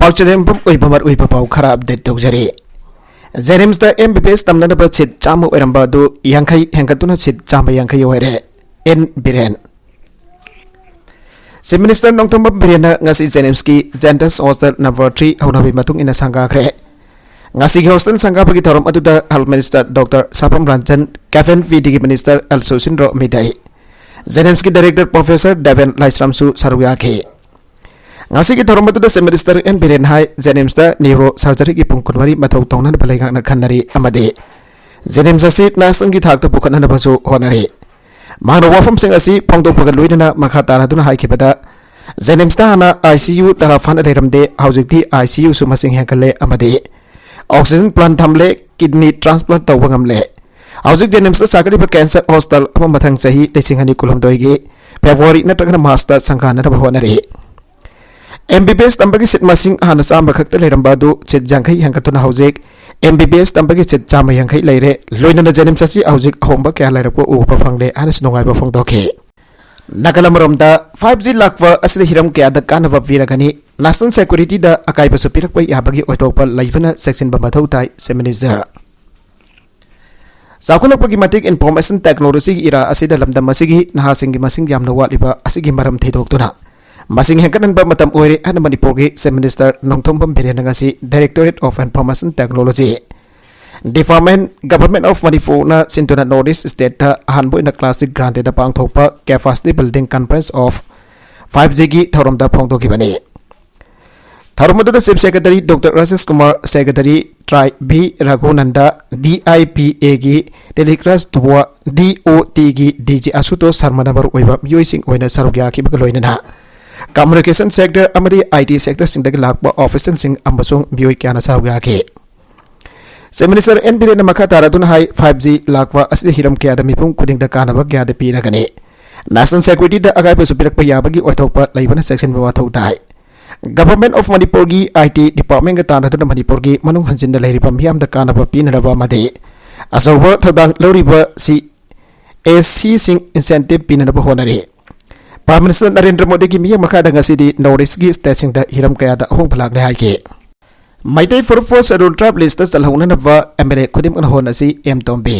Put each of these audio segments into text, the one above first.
पाउचरेंबम ओइबमर ओइबा पाउ खरा अपडेट तौजरे जेनिम्स दा एमबीबीएस तमननबा सिट चाम ओइरंबा दु यांखै हेंगतुना सिट चाम यांखै ओइरे N Biren Chief Minister Nongthomba Birena ngasi JNIMS की जेंटस हॉस्टल नंबर 3 हौनाबि मतुंग इना संगाख्रे ngasi gi hostel sangabagi thorom aduda health minister Dr. Sapam Ranjan Cafen VD minister also Sindro Midai JNIMS की डायरेक्टर प्रोफेसर डेवन लाइस्रामसु सारुयाखे ngasi gi thorom aduda Chief Minister N Biren hai JNIMS दा neuro surgery की पुंकुनवरी मथौ तौनन बलाइगा न खन्नरी अमदे जेनिम्स asi nasan gi thakta pukhanna basu honare मानो वफम सिंह असी फोंदोपग लोइदना मखा तारादुना हाइखिबदा जेनिम्स ता हना ICU तराफान लेरमदे हाउजिकती ICU सु मसिंग हेकले अमदे ऑक्सीजन प्लांट थमले किडनी ट्रांसप्लांट तौबंगमले हाउजिक जेनिम्स ता सागरिब कैंसर हॉस्टल अम मथंग सही लेसिंगनी कुलमदोइगे फेब्रुवारी नटगना मार्च ता संगानर बहवनरे MBBS तंबगी सिट मसिंग हाना साम बखक्त लेरमबादु सिट जंखै हंगतुना हाउजिक MBBS तंबगी सिट चाम यंखै लेरे लोइनना जेनिम्स असी हाउजिक होंबा क्या लेरपो उबा फंगले आनस नोंगाइबा फंगदोखे नगलमरमदा 5G लाक्वा असले हिरम क्या द कानबा वीरगनी नेशनल सिक्योरिटी दा अकाइबा सुपिरक पै याबगी ओतोपा लाइवना सेक्शन बा मथौ ताई सेमिनिजर साकुलपगी मतिक इन्फॉर्मेशन टेक्नोलॉजी इरा असिदा लमदम असिगी नहासिंगी मसिंग यामना वालिबा असिगी मरम थेदोक्तुना मसिंग हेंकनबा मतम ओइरे हन मणिपुरगी chief minister Nongthombam Biren ngasi directorate of information technology department government of Manipur ना सिंटोना नॉर्थ ईस्ट स्टेट ता हानबो इन क्लासिक ग्रांट दा पांगथोपा capacity building conference of 5G की थौरम दा फोंदोखिबने थौरमदुदा chief secretary doctor Rajesh Kumar secretary TRAI B Raghunanda DIPA की टेलीक्रास दुवा DOT की DG आशुतोष शर्मा नंबर ओइबा म्यूजिंग ओइना सरुग्या की बगलोइना कम्युनिकेशन सेक्टर अमरी IT सेक्टर सिंदगी लाकबा ऑफिसर सिंह अमबसुंग बियोय क्याना सरुग्या के चीफ मिनिस्टर एन बिरेन मखा तारादुना हाई 5G लाकबा असि हिरम क्यादा मिपुंग खुदिंग दा कानबा क्यादा पीरगने नेशनल सिक्योरिटी दा अगाइबा सुपिरक याबगी ओइथोकपा लैबना सेक्शन बा थौ ताई गवर्नमेंट ऑफ मणिपुर की IT डिपार्टमेंट का तानादुना मणिपुर की मनुंग हंजिन लैरिबा मियाम दा कानबा पीनरबा मदे असौबा थदांग लौरिबा सी SC सिंह इंसेंटिव पीनरबा होनरे प्राइम मिनिस्टर नरेंद्र मोदी की मियाम मखा दंगसिदी नॉर्थ ईस्ट की स्टेट सिंह दा हिरम कयादा अहोंग भलागले हाइके Meitei for scheduled tribe list चलहौननबा MLA खुदिम होनसी एम तोंबे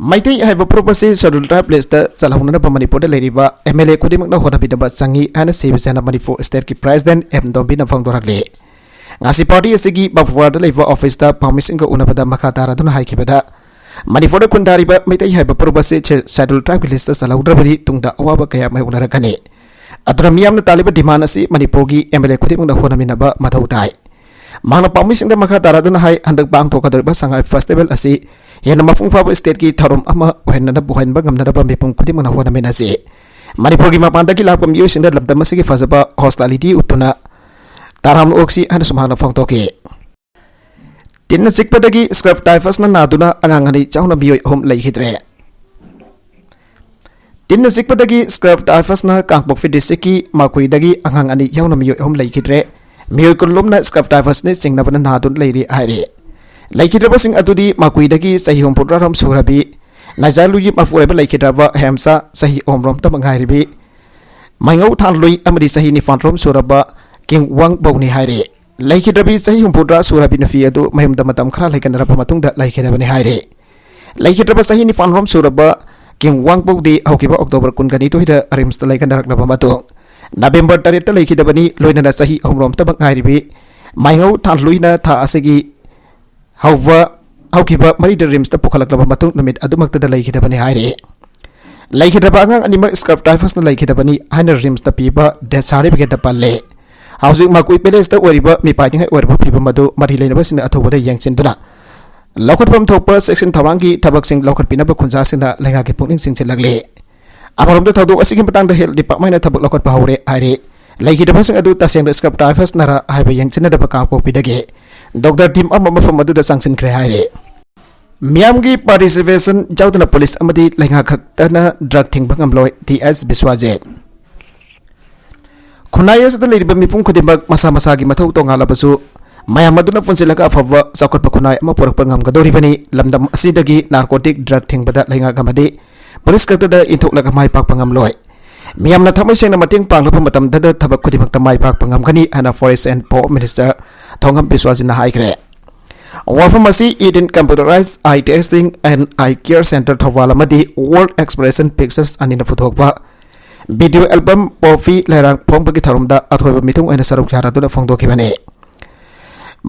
माइतै हाइबा प्रोपसी शेड्यूल ट्राइब लिस्ट चलहौननबा मणिपुर दा लेरिबा MLA खुदिम होनबिदबा संगी आना सेबिसेना मणिपुर स्टेट की प्रेसिडेंट एम तोंबी ना फंगदोरगले ngasi party asigi बाबुवार दा लेबा ऑफिस दा पामिसिंग उनबदा मखा तारादुना हाइखिबदा मणिपुर खुंदारिबा मैतै हाइबा प्रोपसी शेड्यूल ट्राइब लिस्ट चलहौद्रबदी तुंगदा अवाबा कया मै उनरगने अदुरा मियामना तालिबा डिमांड असि मणिपुर की MLA खुदिम होनमिनबा मथौ ताई मांगना पामिसिंग दा मखा तारादुना हाइ हंदक बांग थोकदरबा संगाई फेस्टिवल असि हेन मफुंग फाबा स्टेट की थरम अमा ओहनना बुहनबा गमनरबा मिपुंग खुदिम होनमिनसि मणिपुर की मपानदगी लापा मियोसिंग दा लमदम असि फजबा हॉस्पिटैलिटी उतुना ताराम ओक्सी हन सुमाना फंगतोके तिन सिकपदगी स्क्रब टाइफस ना नादुना अंगांगनी चाउना बियोय होम लैखिद्रे तिन सिकपदगी स्क्रब टाइफस ना कांगपोकफि डिस्ट्रिक्ट की माकुइदगी अंगांगनी याउना मियोय होम लैखिद्रे मियोय कुलुमना स्क्रब टाइफस ने सिंगनबना नादुन लैरि हाइरे लैखिद्रबसिंग अदुदी माकुइदगी सही होम पुरारम सुरबी नाजालुयि मफुरेबा लैखिद्रबा हेमसा सही ओमरोम तमंगाइरिबी माइंगौ थानलुई अमदी सही निफानरोम सुरबा किंग वांग बौनी हाइरे लैखिद्रबी सही हुंपुद्रा सुरबी नफी अदु मयमदा मतम खरा लैकनरबा मतुंगदा लैखिद्रबने हाइरे लैखिद्रबा सही निफानरोम सुरबा किंग वांग बौदी हौकिबा अक्टोबर 22 हिदा रिम्स ता लैकनरकलबा मतु नवेंबर 8 ता लैखिद्रबनी लोइनना सही होमरोम तबक हाइरिबी माइंगौ थानलुइना था असगी हौवा हौकिबा मरिद रिम्स ता पुखलकलबा मतु नमित अदुमक्तदा लैखिद्रबने हाइरे लैखिद्रबा अंगांग अनिमा स्क्रब टाइफस ना लैखिद्रबनी हाइना रिम्स ता पीबा डेथ सर्टिफिकेट ता पल्ले हाउसिंग माकुई पैलेस दा ओरिबा मिपाइंग ओरिबा फिबम मदु मरि लेनबा सिन अथोबदा यंगचिनदुना लौखटफम थोप सेक्शन थवांगी थबकसिंग लौखटपिनबा खुंजासिना लेंगा के पुनिंग सिंग चलगले अमरमदा थदो असिगिम पतांग हेल्थ डिपार्टमेंट थबक लौखट पाहौरे आइरे लैखिदबसिंग अदु तसेंग स्क्रब टाइफस नरा हाइबा यंगचिनदबा कांगपोपिदगे डॉक्टर टीम मफम मदुदा सांगसिनख्रे हाइरे मियामगी पार्टिसिपेशन जाउदना पुलिस अमदी लेंगा खक्तना ड्रग थिंगबा ngamloi TS बिस्वाजेट खुनायस द लेरिबा मिपुंग खुदिमक मसा मसा की मथौ तोंगालबसु मयाम मदुना पुनसिलका अफबा चौकटपा खुनाय अमा पुरकपा ngamgadoribani लमदम असिदगी नार्कोटिक ड्रग थिंगबदा लेंगा गमदे पुलिस कक्तदा इंथोकलगा माय पाकपा ngamloi मियामना थमै सेंगना मतेंग पांगलबा मतमददा थबक खुदिमक्ता माइ पाकपा ngamgani ana Forest and Port Minister Thongam Biswajina haikre wafam asi idin computerized eye testing and eye care center thawalamadi world expression pictures anina puthokba video album pofi lerang phongbagi tharumda athoiba mitung aina saruk jaraduna phongdokhibane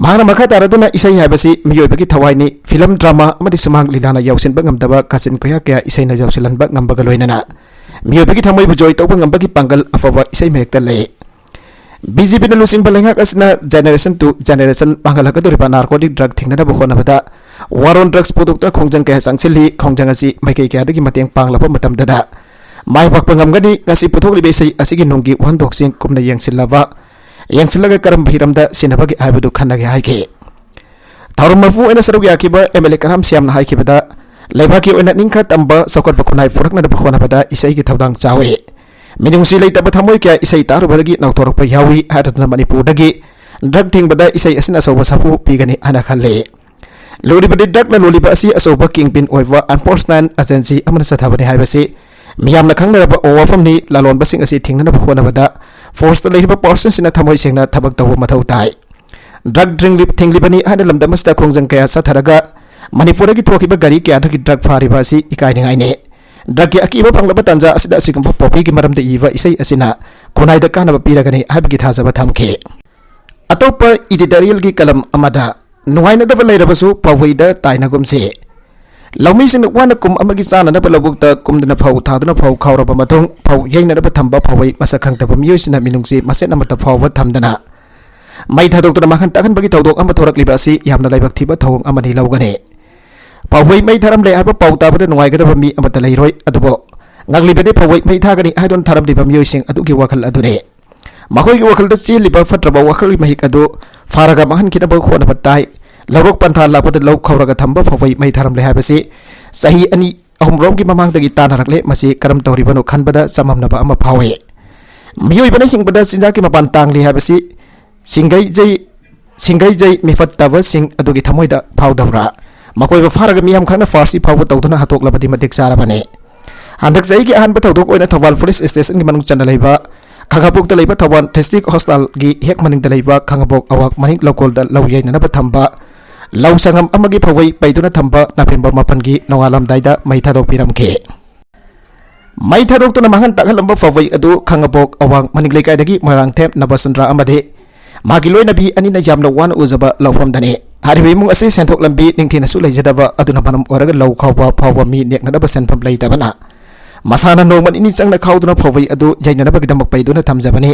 mahana makha taraduna isai habasi miyoibagi thawaini film drama amadi samang lidana yausinba ngamdaba kasin koya kya isaina jausilanba ngambaga loinana मियोबगी थमोई बुजोई तौब ngambagi pangal afaba isai mekta le BJP na lusin balengak asna generation to generation pangalaka doriba narcotic drug thingna ba khona bada war on drugs product khongjang ka sangsili khongjang asi maikai kya dagi mateng panglapa matam dada mai bak pangam gani ngasi puthokli besai asigi nunggi wandok sing kumna yangsilaba yangsilaga karam bhiramda sinabagi aibudu khannagi haike tharumafu ena saruk yakiba MLA karam siam na haike bada Laibaki oina ningka tamba sokot bakunai furakna bakhona bada isai ki thabdang chawe minungsi leita bathamoi kya isai taru badagi nautorok pa yawi hatatna manipur dagi drug thing bada isai asina soba sapu pigani ana khalle lori badi drug na loli ba asi asoba kingpin oiwa enforcement agency amana sathabani haibasi miyamna khangna ba owafam ni lalon basing asi thingna bakhona bada force leiba person sina thamoi sengna thabak taw mathau tai drug thing libani hana lamda masta khongjang kya satharaga Manipur ki thokiba gari kya thaki drug phariba si ikai ningai ne drug ki akiba panglaba tanja asida asigum popi ki maram de iwa isai asina konai da kana piragani habgi thajaba thamke atopa editorial ki kalam amada nuhaina da balai su pawai da taina gumse lawmi sin wana kum amagi sana na balabuk ta kumdana phau thaduna phau khawraba mathong phau yaina da thamba phawai masakhang ta bamyo sina minungsi masena mata phawwa thamdana mai thadok ta makhan takhan bagi thawdok am thorak liba si yamna laibak thiba thawng amani lawgane Pawai mai tharam le aba pawta bada nuai gada bami amata leiroi adubo ngagli bade pawai mai thagani haidon tharam di bami yoising adu ki wakal adune mahoi ki wakal da chi liba fatraba wakal mahik adu faraga mahan kina ba khona batai lawrok pantha lapad law khawraga thamba pawai mai tharam le habasi sahi ani ahum rom ki mamang dagi tanarak le masi karam tawri banu khanbada samamna ba ama phawe miyoi bana hingbada sinja ki mapan tang li habasi singai jai mifat tawa sing adu ki thamoida phawdabra makoi faraga miyam khana farsi phawu tawduna hatok labadi matik sarabane handak sai ki ahan batawdok oina thawal police station ki manung chana leiba khangapok ta leiba thawal district hospital gi hek maning ta leiba khangapok awak maning lokol da lawye na ba thamba law sangam amagi phawai paiduna thamba November 8 gi nongalam daida mai thadok piram ke mai thadok tuna mahan takhalamba phawai adu khangapok awak maning leikai dagi marang thep nabasandra amade magi loina bi ani na jamna wan uzaba lawfam dane Hari mung asli sentok lambi ningtina sulai jadaba aduna panam oraga law khawba phawba mi nek na ba senpam lai tabana masana noman ini changna khawduna phawai adu jaina na bagidam paiduna thamjabani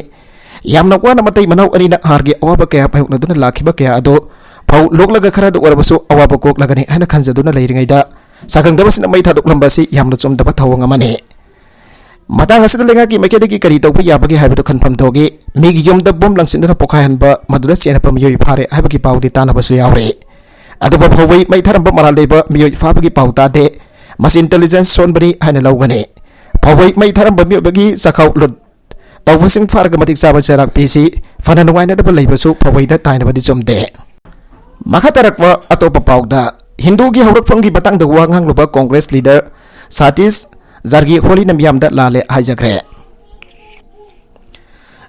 yamna kwana matai manau ani na harge awaba kaya payuk na duna lakhiba kaya adu phaw loklaga khara du orabasu awaba kok lagani hana khanjaduna leiringai da sakang dabas na mai thaduk lambasi yamna chomdaba thawang amane matang asida lenga ki makede ki kari tawpa yabagi haibadu khanpham thogi migi yomda bom langsinda pokahan ba madura chena pam yoi phare haibagi pawdi tana basu yawre aduba phawai mai tharamba maral deba miyoi phabagi pawta de mas intelligence sonbani hana lawgane phawai mai tharamba miyobagi sakhaw lut tawbasing farga matik saba charak pisi fana nuwaina da leibasu phawai da taina badi chomde makha tarakwa atopa pawda hindu gi hawrak famgi batang da wangang luba congress leader Satish Zargi holi nam yamda lale hajakre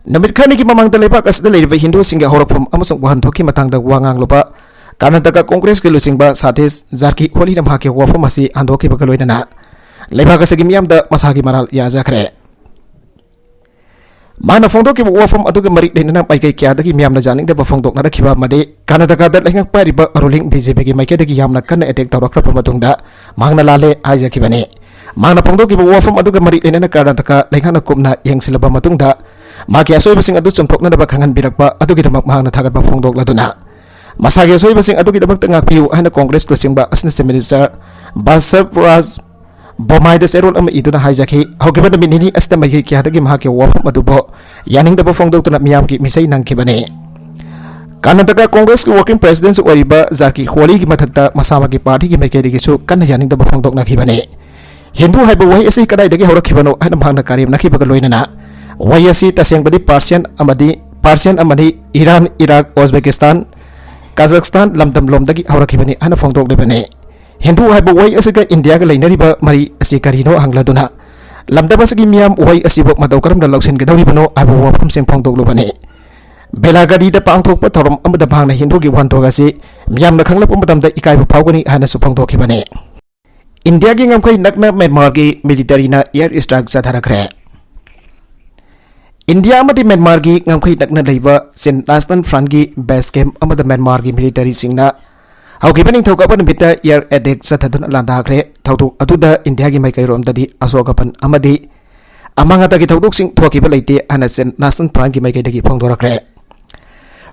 namit khani ki mamang da leba kasda leiba hindu singa horakpham amasung wahan thoki matang da wangang loba Karnataka Congress ke lusingba Satish Zargi holi nam hake wafam asi andoki bakaloidana leba kasagi miyamda masagi maral ya jakre mana phongdok ki wafam aduga marik denana paikai kya dagi miyamna janing da phongdok na rakhiba made Karnataka da lengak pariba ruling BJP ki maike dagi yamna kanna attack tawrakra pamatungda mangna lale hajakibane Mana pangdoki ba wafam aduga mari enana Karnataka lengana kumna yengsilaba matungda maki asoi basing adu chomthokna ba khangan birakba adugi damak mahangna thagat ba phongdok laduna masagi asoi basing adugi damak tanga piu hana congress lusingba asna minister Basab Raj Bomai da serol am iduna haijaki haugiba da minini asda mai ki hadagi mahake wafam adubo yaning da ba phongdok tuna miyam ki misai nangkibane Karnataka Congress ki working president oriba Zargi holi ki mathakta masama ki party ki maikedi ki su kanna yaning da ba phongdok nakibane Hindu hai bawai asi kadai dagi hawrak khibano hana mahangna karim nakhi baga loinana wai asi taseng badi Persian amadi Iran Iraq Uzbekistan Kazakhstan lamdam lomdagi hawrak khibani hana phongdok lebane Hindu hai bawai asi ka India ga leinariba mari asi karino hangladuna lamdabasagi miyam uhai asibok madau karam da loksin gedawri bano abu wafam sing phong doglo bane belagadi da pangthok pa thorom amada bhangna hindu gi wanto ga si miyam na khanglap umadam da ikai phawgani hana su phong dog bane India gi ngamkhoi nakna Myanmar gi military na air strike satharakre India amadi Myanmar gi ngamkhoi nakna leiba Sin National Front gi base camp amada Myanmar gi military singna hauki baning thauka ban bita air attack sathadun landa kre thaudu aduda India gi maikai rom dadi asokapan amadi amanga ta gi thauduk sing thoki ba leite hana Sin National Front gi maikai dagi phongdorakre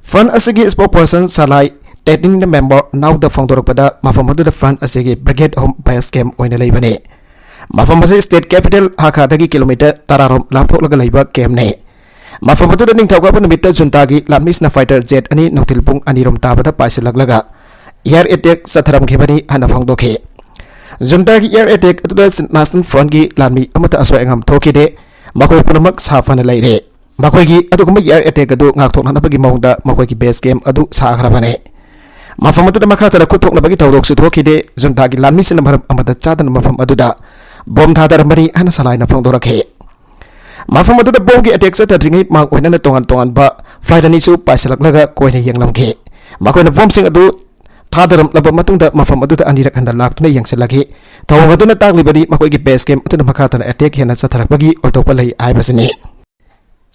Front asigi spokesperson Salai Tetin the member now the founder of the Mafamadu the front as a brigade home base camp on the Labane. Mafamasi state capital Hakadagi kilometer Tararom Lapto Lagalaiba camp ne. Mafamadu the Ningtawapan Mita Juntagi Lamisna fighter jet ani Notilpung Anirom Tabata Paisalaglaga. Air attack Sataram Kibani and a Fongdoke. Juntagi air attack to the National Frongi Lami Amata Aswangam Tokide Makopunamak Safan Lady. Makogi Atukuma air attack adu Natonabagi Monda Makogi base camp adu Sakarabane. Mafamatu da makata da kutok na bagi tawdok su thokide juntagi lammi sin maram amada chadan mafam aduda bom thadar mari hana salai na phongdorakhe mafamatu da bom gi attack sa tadringi mang oina na tongan ba flight ani su paisalak koina yanglamke makoina bom sing adu thadaram laba matung da mafam adu da anirak handa laktuna yangselaki tawang adu na tagli badi makoi gi base camp atu na makata na attack hena sa tharak bagi otopalai aibasini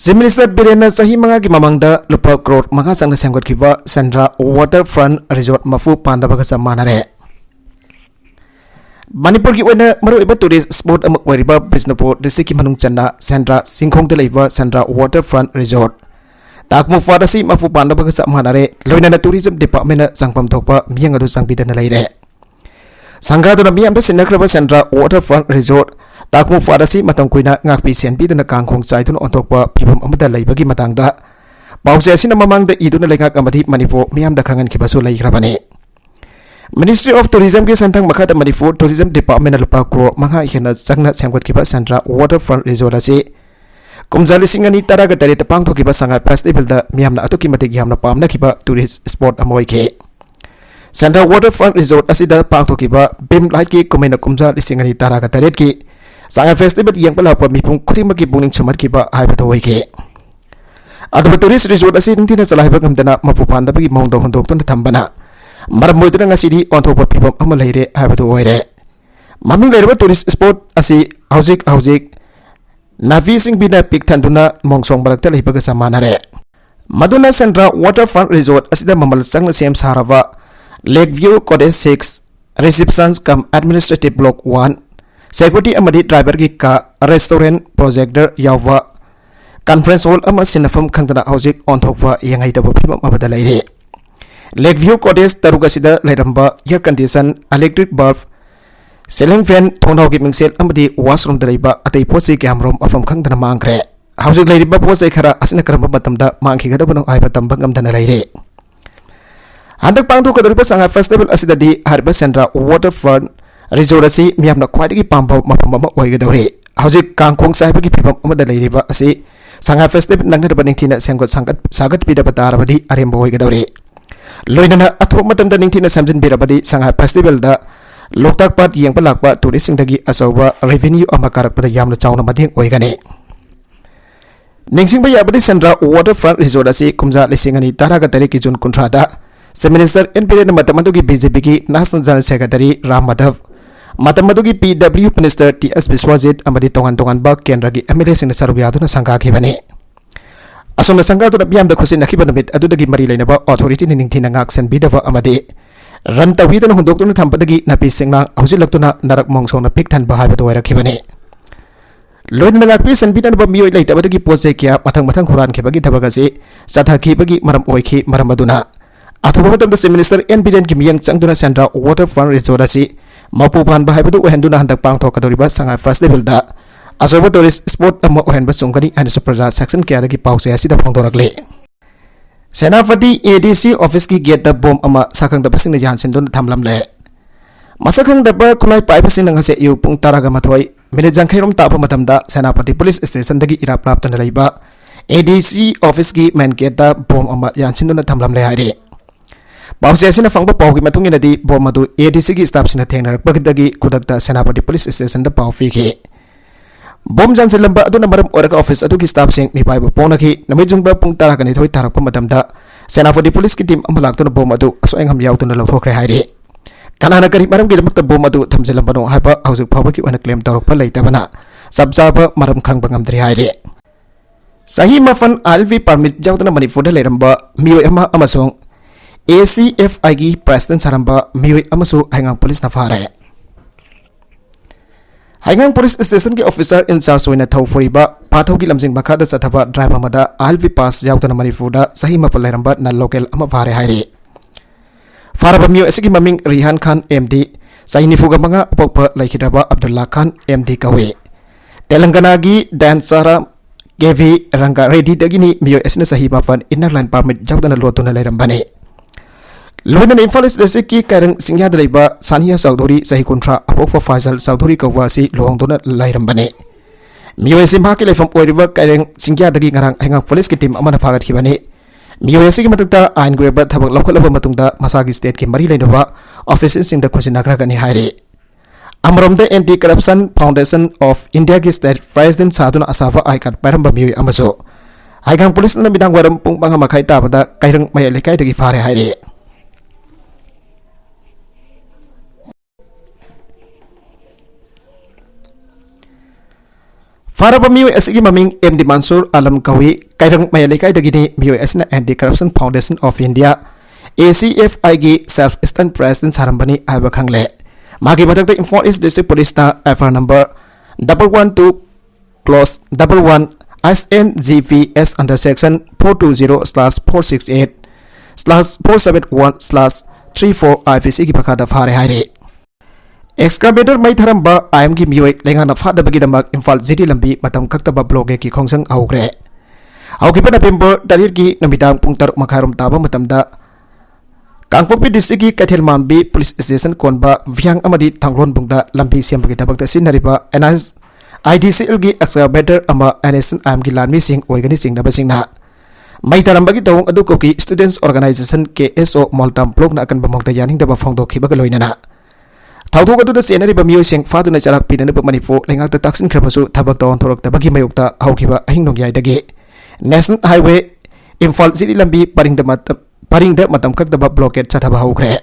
Minister Birena Sahi Mangagi Mamangda Lupa Crore Manga Sang Sanggot Kiba Sandra Waterfront Resort Mafu Pandabaga Samanare Manipur ki wena maru iba tourist spot amak wariba Bisnapur district Manung Chanda Sandra Singkhong Delaiba Sandra Waterfront Resort Takmu Farasi Mafu Pandabaga Samanare Loina Tourism Department Sangpam Thokpa Miyang Adu Sangpidana Laire Sangadu na miyam da sinakraba Sandra Waterfront Resort Takmu Farasi matang kuina ngakpi senpi dana kangkong chaitun ontokpa pibam amada laibagi matangda pause asina mamangda iduna lengak amadi Manipur miyam da kangan kibasu laikrabane Ministry of Tourism ke santang makata Manipur Tourism Department lupa crore manga hena changna semgot kiba Sandra Waterfront Resort ase kumjali singani taraga tare tapang thokiba sanga festival da miyam na atuki matik yamna pamna kiba tourist spot amoy ke Sandra Waterfront Resort asida pang thokiba bim light ki kumena kumjali singani taraga tare ki Sanga festival yang pala pa mipung kutima ki buning sumat ki ba hai pato ke adu tourist resort asi tintina salai ba gamdana mapupanda bagi mong do hondok ton thambana maramoi tuna ngasidi onthok pa pibam ama leire hai pato oire maming leire ba tourist spot asi haujik navi sing bina pik thanduna mongsong barakta leiba ga samanare maduna Sandra Waterfront Resort asida mamal sangna sem sarava Lakeview Cottage 6 receptions cum administrative block 1 Security amadi driver ki ka restaurant projector yawa conference hall ama sinafam khangdana hojik onthokwa yangai tabo phimam abada laire Lakeview Cottage tarugasida lairamba air condition electric bulb ceiling fan thonau ki mingsel amadi washroom dalaiba atei posi camera afam khangdana mangkre hojik lairiba posai khara asna karamba matamda mangki gada bano aiba tamba ngamdana laire handak pangthu kadariba sanga festival asidadi harba Sandra Waterfront Resort asi miyamna khwaidagi pamba mafam ama oigadawre hojik kangkong saibagi pibam amada leiriba asi sanga festival nangna baningthina sengot sagat pidaba tarabadi aremba oigadawre loinana athok matamda ningthina samjin birabadi sanga festival da Loktak Pat yengpa lakpa tourist singdagi asawa revenue ama karakpada yamna chawna mading oigane ningsingba yabadi Sandra Waterfront Resort asi kumja lisingani taraga tariki June kuntrada Minister NPD Matamandugi BJP ki National General Secretary Ram Madhav Matamadugi PW Minister TS Biswajit amadi tongan ba kendragi MLA sing sarubiyaduna sangka khibane asomna sangka tu biyam da khusin nakhiba namit adudagi mari leinaba authority ni ningthina ngak sen bidava amadi ran tawidana hundoktuna thampadagi napi singna haujilaktuna narak mongsona pik than ba haiba toira khibane loina ngakpi sen bidan ba mioi leitabadagi pose kya mathang khuran khibagi thabagase satha khibagi maram oikhi maram aduna Athuba matam da Minister NPD ki miyang changduna Sandra Waterfront Resort asi mapupan ba haibadu ohenduna handak pangthok kadoriba sanga festival da asoba tourist spot ama ohenba sungkani and supraja section kya dagi pause asi da phangdorakle Senapati ADC office ki gate da bom ama sakang da basing jan sindun thamlam le masakang da ba kulai pai basing nang ase yu pung taraga mathoi minute jangkhairom ta matam da Senapati police station dagi ira prapta na leiba ADC office ki main gate da bom ama jan sindun thamlam le haire Pause asina fangba pawgi matungin di bom madu ADC ki staff sina thengnar bagdagi kudakta Senapati police station da paw fi ke bom jan silamba aduna maram oraka office adu ki staff sing mi pai pona ki namai jungba pung tara kani thoi tarak pa matamda senapati police ki team amalak tuna bom adu aso engam yaw tuna lothokre haire kanana kari maram ki damakta bom adu thamjilamba no haipa haujuk phawa ki ona claim torok pa leitabana sabjaba maram khang bangam dri haire sahi mafan alvi permit jawtana manipur da leramba mioi ama amasong ACFI gi president saramba mioi amasu hangang police na fare Hangang police station ki officer in charge hoina thau foriba pathau ki lamjing makha da chathaba driver mada alvi pass yautana manipur da sahi mapal leramba na local ama fare haire faraba mioi asigi maming Rihan Khan MD sahi nifuga manga upokpa laikhidraba Abdullah Khan MD kawe Telangana gi Dansara Gevi Ranga Reddy dagini mioi asina sahi mafan inner line permit yautana lotuna lerambane Loina Imphal District ki Karang Singha Daliba Sania Saudhuri Sahi Kontra Apokpa Faisal Saudhuri Kawasi Lohongdona Lairambane Mioi Simha ki lefam oiriba Karang Singha dagi ngarang hangang police ki team amana phagat khibane Mioi sigi matakta ain gweba thabak lokalaba matungda masagi state ki mari lainaba offices sing da khosinagra gani haire Amromda Anti Corruption Foundation of India ki state president Saduna Asafa Aikat Paramba Mioi amaso Hangang police na midang waram pung banga makai tabada Kairang maya lekai dagi fare haire Faraba mioi asigi maming MD Mansur Alam Kawi kairang mayalikai dagini mioi asina Anti Corruption Foundation of India ACFI gi self stand president sarambani aiba khangle magi matakta Imphal East District Police na FR number 112/11 SNGVS under section 420/468/471/34 IPC ki pakada fare haire Excavator mai tharamba IM gi mioi lenga na fada bagi damak Imphal City lambi matam kaktaba bloge ki khongsang augre auki pada November tarir ki namidang pung taruk makharum taba matamda Kangpopi district ki Kathel Mambi police station konba vyang amadi thanglon bungda lambi siam bagi tabak ta sinariba NS IDCL gi excavator ama NSN IM gi lanmi sing oigani sing na basing na mai taramba gi tawng adu ko ki students organization KSO Moltam blog na akan bamongta yaning daba phongdo khiba loina na Thaudu adu da senari ba mioi sing fadu na charak pidana ba manipur lenga ta taksin khrabasu thabak tawn thorok tabagi mayukta haukiba ahing nong yai dage National Highway Imphal City lambi paringda matam kakdaba blockade chathaba haukre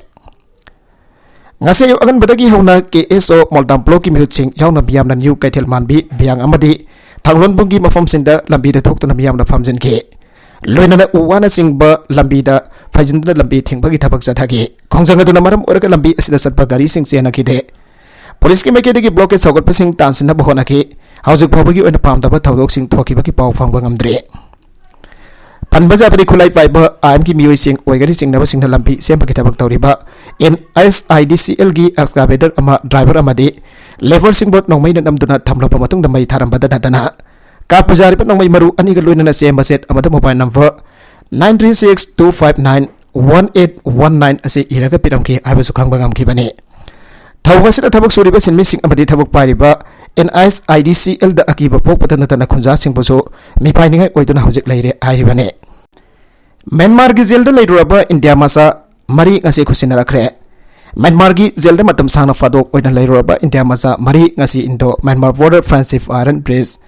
Ngase agan badagi hauna KSO Moldam block ki mihut sing yauna biyam na new Kaithel Manbi biyang amadi thanglon bungi mafam sinda lambi da thokta na miyam na famjin ke loina na uwana sing ba lambi da fajindna lambi thingbagi thabak chathagi khongjang aduna maram oraka lambi asida satpa gari sing chena kide police ki meke degi blockade sagot pasing tansina bahona ki haujuk phobagi oina pamdaba thodok sing thokiba ki paw phangba ngamdre Panbaja padi khulai paiba IM ki mioi sing oigari sing na basing na lambi sembagi thabak tawriba NSIDCL gi excavator ama driver amadi level sing bot nongmai na namduna thamlo pa matung da mai tharamba da dana Ka pajari pa nongmai maru ani ga loina na semba set amada mobile number 9362591819 ase iraga piram ki abasu khangba ngam ki bane thawga sida thabak suriba sinmi sing amadi thabak pariba NSIDCL da akiba pok patana tana khunja sing boso mi painingai oiduna hojik leire ai bane Myanmar gi zelda leiraba India masa mari ngasi khusina rakre Myanmar gi zelda matam sangna fadok oina leiraba India masa mari ngasi Indo Myanmar border friendship iron bridge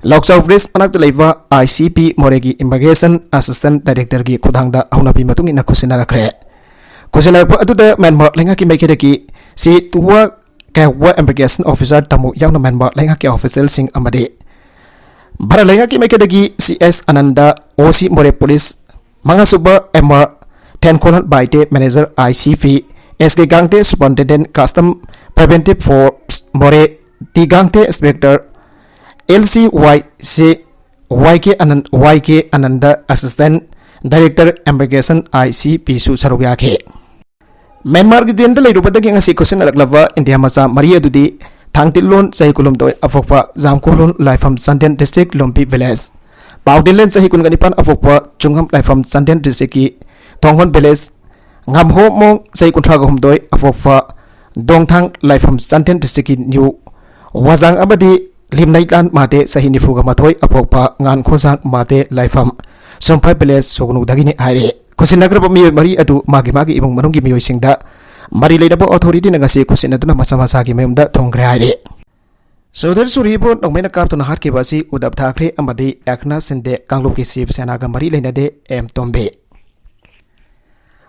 Loksau Bridge anak leva ICP Moregi Immigration Assistant Director gi khudangda aunabi matung ina khusina rakre khusina rakpa atuda Myanmar lenga ki maikeda ki si tuwa kawa immigration officer tamu yauna Myanmar lenga ki official sing amade bara lenga ki maikeda ki CS Ananda OC More Police Manga Suba MR 10 Kolan Baite Manager ICP SK Gangte Superintendent Custom Preventive Force More T Gangte Inspector LCYC YK Ananda Assistant Director Immigration ICP Su Sarugake Myanmar gi jenda leiruba dagi ngasi question araklaba India masa Maria dudi thangtilon sahikulum toy afokpa jamkolon laifam Sandian District Lompi Village Baudinlen sahikun ganipan afokpa chungam laifam Sandian District ki Thonghon Village ngamho mong sahikun thagum toy afokpa Dongthang laifam Sandian District ki New Wazang abadi limnai kan mate sahini fuga mathoi apokpa ngan khosang mate laifam Sompai Village sognu dagini aire Kusinagraba mi mari adu magi ibong manunggi mioi singda mari leidaba authority na ngasi kusinaduna masa-masa gi memda thongre aire Sodhir Suribu Nomena Kaptuna Harkibasi Udab Thakre Amadi Eknath Shinde Kanglup ki Shiv Sena ga mari leinade M Tombe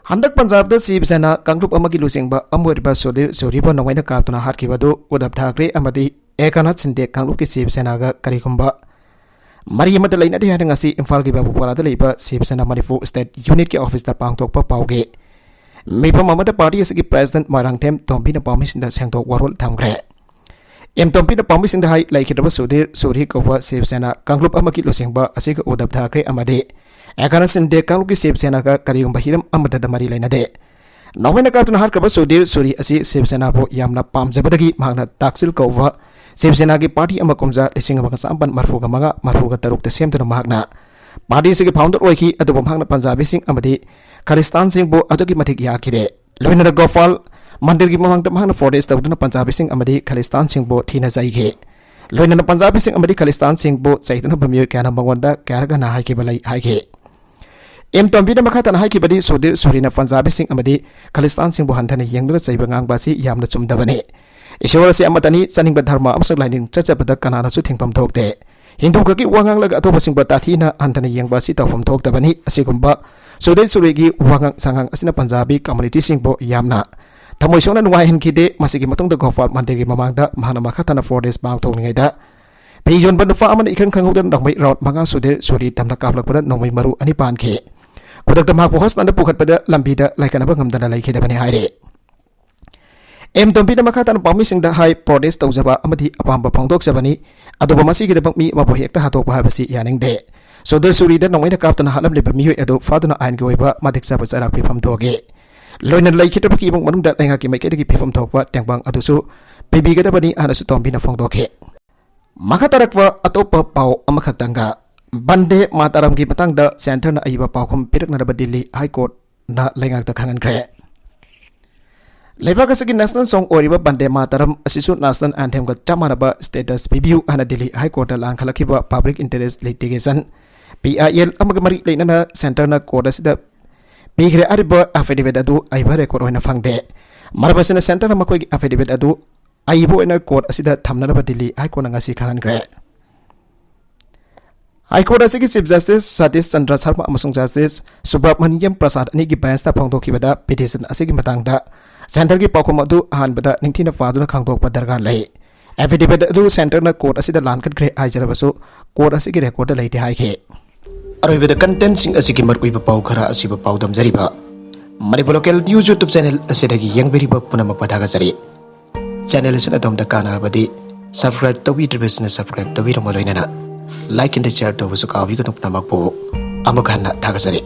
Handak Punjab da Shiv Sena Kanglup amagi lusingba amwariba Sodhir Suribu Nomena Kaptuna Harkibadu Udab Thakre Amadi Eknath Shinde Kanglup ki Shiv Sena ga karigumba mari amada leinade hana ngasi Imphal gi Babupara da leiba Shiv Sena Manipur State Unit ki office da pangthokpa pauge Mipam amada party asigi President Marangthem Tombi na pamisinda sengtok warol thamgre M Tompi na pamisin da hai laikidaba Sudhir Suri Kowa Shiv Sena Kanglup amaki losingba asiga Udab Thakre amade Eknath Shinde Kanglup ki Shiv Sena ga karigumba hiram amada da mari leinade Nomena Kaptuna Harkaba Sudhir Suri asi Shiv Sena bo yamna pamjabadagi mahna taksil Kowa Shiv Sena gi party amakumja lisinga sampan marfuga manga marfuga tarukta semtuna mahna party sigi founder oiki adubo mahna Punjabi sing amade Khalistan sing bo adugi mathik yakide loina da Gopal Mandir ki mamang tamang na 4 days tawduna Punjabi sing amadi Khalistan sing bo thina jaige loina na Punjabi sing amadi Khalistan sing bo chaitana bamyo kana mangwanda karaga na haike balai haike M Tombi na makata na haike badi Sudhir Suri na Punjabi sing amadi Khalistan sing bo hanthani yengdra chaiba ngang basi yamna chumdabani ishwar se amatani chaning dharma amsak lainin chachapada kanana su thingpam thokte Hindu ki wangang laga atoba sing ba tathina hanthani yengba si tawpam thoktabani asigumba Sudhir Suri gi wangang sangang asina Punjabi community sing bo yamna Tamoy sona nuwai hinkide masigi matong da Gopal Mandir gi mamangda mahana makata na 4 days bang thongningai da Pijon bandufa aman ikan khangudan nongmai rout manga Sudhir Suri tamna kaplak pada nongmai maru ani pan ke kudak da mak pohos nanda pukhat pada lambi da laikana ba ngamdana laikhe da bani haire M Tompi na makata na pamising da hai protest tawjaba amadi apamba phangdok sabani adoba masigi da bangmi mapo hekta hatok ba habasi yaning de Sudhir Suri da nongmai na kaptana halam le bami ado faduna ain gi oiba madik sa bacharak phifam thoge loina lai khitaba ki bang manungda lenga ki maike ki phifam thokwa tengbang adusu bibi gada bani anasu Tombi na phongdokhe makatarakwa atopa pau amakhatanga bande mataram ki patangda center na aiba paukhum pirakna da Delhi High Court na lenga ta khangan kre Lebaga sagi national song oriba bande mataram asisu national anthem ga chamanaba status review ana Delhi High Court la khalakiba public interest litigation PIL amagamari leina na center na court asida Bigre ariba affidavit adu aiba record oina fangde marabasina center na makoi affidavit adu aibo ina court asida thamna ba Delhi High Court ngasi khanan gre High Court asigi Chief Justice Satish Chandra Sharma amasung Justice Subramaniam Prasad ani gi bench ta phongdokibada petition asigi matangda center gi pakhom adu hanbada ningthina faduna khangdokpa dargar lai affidavit adu center na court asida lankat gre aijarabasu court asigi record laite haike Arabida content sing asiki markuiba pau khara asiba pau damjariba Manipur local news YouTube channel asidagi yangberiba punama padaga sari channel asina domda kanarabadi subscribe tawi business subscribe tawi romoloinana like and share tawu sukawi kanupna makpo amakhanna thagasari